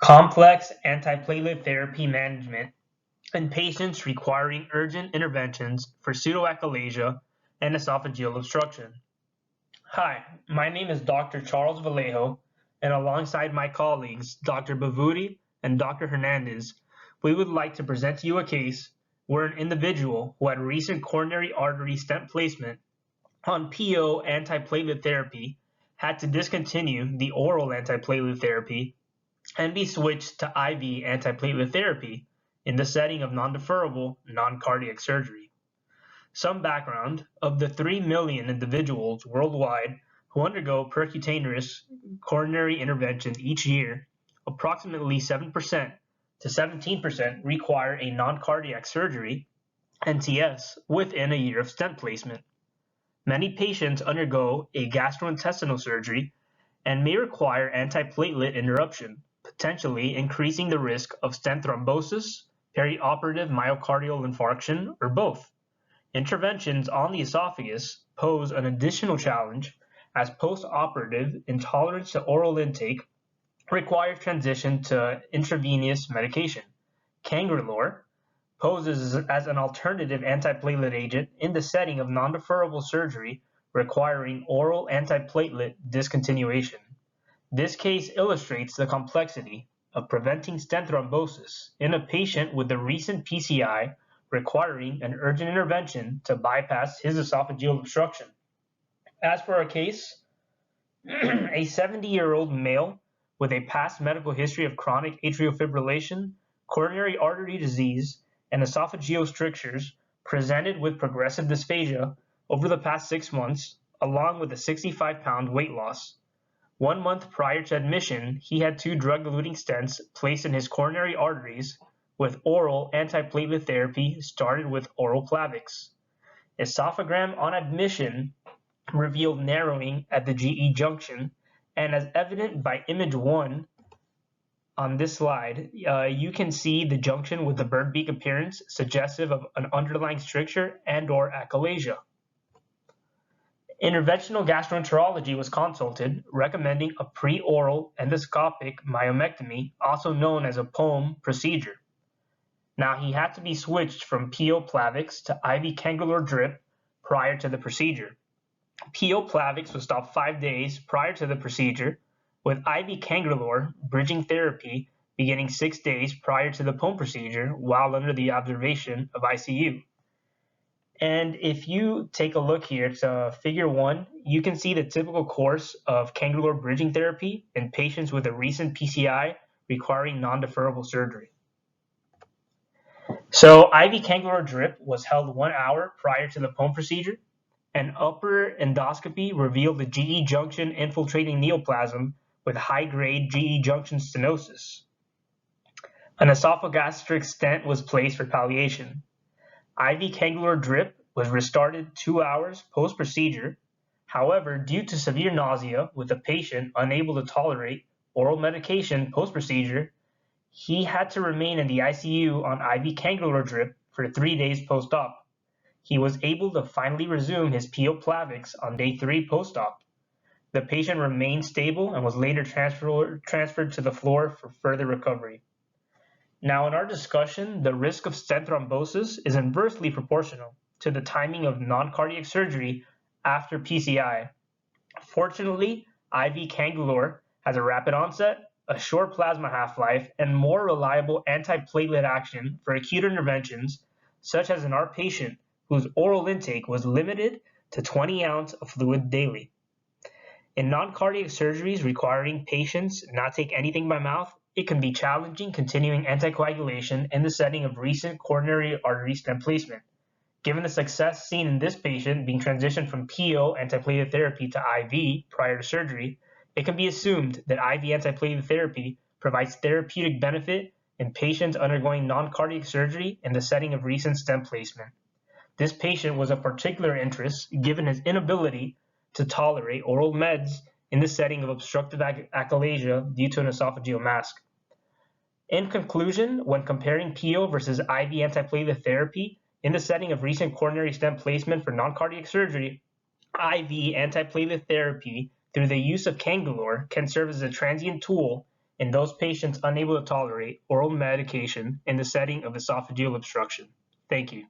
Complex antiplatelet therapy management in patients requiring urgent interventions for pseudoachalasia and esophageal obstruction. Hi, my name is Dr. Charles Vallejo, and alongside my colleagues, Dr. Bavuti and Dr. Hernandez, we would like to present to you a case where an individual who had recent coronary artery stent placement on PO antiplatelet therapy had to discontinue the oral antiplatelet therapy and be switched to IV antiplatelet therapy in the setting of nondeferrable noncardiac surgery. Some background: of the 3 million individuals worldwide who undergo percutaneous coronary intervention each year, approximately 7% to 17% require a noncardiac surgery (NTS) within a year of stent placement. Many patients undergo a gastrointestinal surgery and may require antiplatelet interruption, potentially increasing the risk of stent thrombosis, perioperative myocardial infarction, or both. Interventions on the esophagus pose an additional challenge as post-operative intolerance to oral intake requires transition to intravenous medication. Cangrelor poses as an alternative antiplatelet agent in the setting of nondeferrable surgery requiring oral antiplatelet discontinuation. This case illustrates the complexity of preventing stent thrombosis in a patient with a recent PCI requiring an urgent intervention to bypass his esophageal obstruction. As for our case, a 70-year-old male with a past medical history of chronic atrial fibrillation, coronary artery disease, and esophageal strictures presented with progressive dysphagia over the past 6 months, along with a 65-pound weight loss. 1 month prior to admission, he had 2 drug-eluting stents placed in his coronary arteries with oral antiplatelet therapy started with oral Plavix. Esophagram on admission revealed narrowing at the GE junction, and as evident by image 1 on this slide, you can see the junction with the bird beak appearance suggestive of an underlying stricture and/or achalasia. Interventional gastroenterology was consulted, recommending a pre-oral endoscopic myomectomy, also known as a POEM procedure. Now, he had to be switched from PO Plavix to IV Cangrelor drip prior to the procedure. PO Plavix was stopped 5 days prior to the procedure, with IV Cangrelor bridging therapy beginning 6 days prior to the POEM procedure while under the observation of ICU. And if you take a look here to figure 1, you can see the typical course of Cangrelor bridging therapy in patients with a recent PCI requiring non-deferrable surgery. So IV Cangrelor drip was held 1 hour prior to the POEM procedure. An upper endoscopy revealed the GE junction infiltrating neoplasm with high-grade GE junction stenosis. An esophagastric stent was placed for palliation. IV Cangrelor drip was restarted 2 hours post-procedure. However, due to severe nausea with the patient unable to tolerate oral medication post-procedure, he had to remain in the ICU on IV Cangrelor drip for 3 days post-op. He was able to finally resume his PO Plavix on day 3 post-op. The patient remained stable and was later transferred to the floor for further recovery. Now, in our discussion, the risk of stent thrombosis is inversely proportional to the timing of non-cardiac surgery after PCI. Fortunately, IV Cangrelor has a rapid onset, a short plasma half-life, and more reliable antiplatelet action for acute interventions, such as in our patient whose oral intake was limited to 20 ounces of fluid daily. In non-cardiac surgeries requiring patients not take anything by mouth, it can be challenging continuing anticoagulation in the setting of recent coronary artery stent placement. Given the success seen in this patient being transitioned from PO antiplatelet therapy to IV prior to surgery, it can be assumed that IV antiplatelet therapy provides therapeutic benefit in patients undergoing non-cardiac surgery in the setting of recent stent placement. This patient was of particular interest given his inability to tolerate oral meds in the setting of obstructive achalasia due to an esophageal mask. In conclusion, when comparing PO versus IV antiplatelet therapy in the setting of recent coronary stent placement for non-cardiac surgery, IV antiplatelet therapy through the use of Cangrelor can serve as a transient tool in those patients unable to tolerate oral medication in the setting of esophageal obstruction. Thank you.